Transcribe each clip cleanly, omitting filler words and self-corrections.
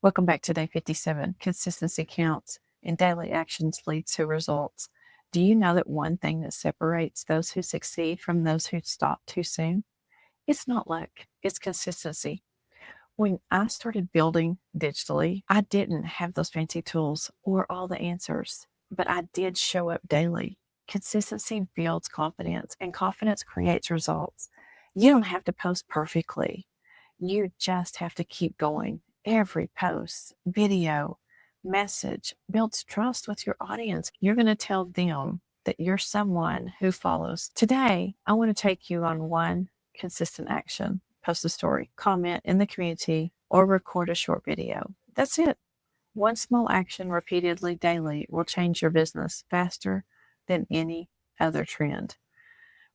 Welcome back to day 57. Consistency counts and daily actions lead to results. Do you know that one thing that separates those who succeed from those who stop too soon? It's not luck, it's consistency. When I started building digitally, I didn't have those fancy tools or all the answers, but I did show up daily. Consistency builds confidence, and confidence creates results. You don't have to post perfectly. You just have to keep going. Every post, video, message builds trust with your audience. You're going to tell them that you're someone who follows. Today, I want to take you on one consistent action. Post a story, comment in the community, or record a short video. That's it. One small action repeatedly daily will change your business faster than any other trend.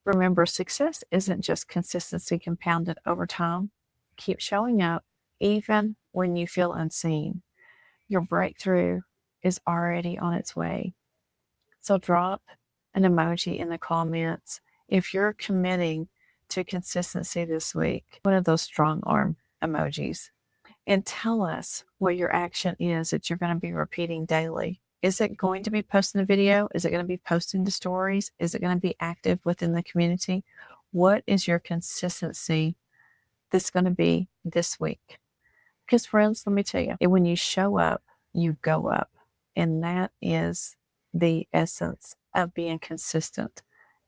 Remember, success isn't just consistency compounded over time. Keep showing up even when you feel unseen. Your breakthrough is already on its way. So drop an emoji in the comments if you're committing to consistency this week, one of those strong arm emojis, and tell us what your action is that you're going to be repeating daily. Is it going to be posting a video? Is it going to be posting the stories? Is it going to be active within the community? What is your consistency that's going to be this week? Because friends, let me tell you, when you show up, you go up. And that is the essence of being consistent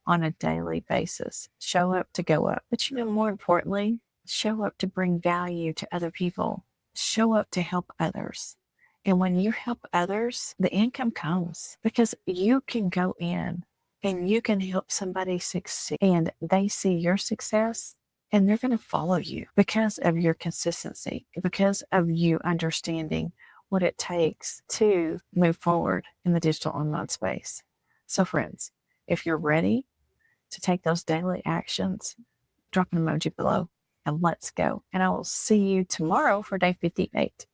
on a daily basis. Show up to go up. But more importantly, show up to bring value to other people. Show up to help others. And when you help others, the income comes because you can go in and you can help somebody succeed and they see your success and they're going to follow you because of your consistency, because of you understanding what it takes to move forward in the digital online space. So friends, if you're ready to take those daily actions, drop an emoji below and let's go. And I will see you tomorrow for day 58.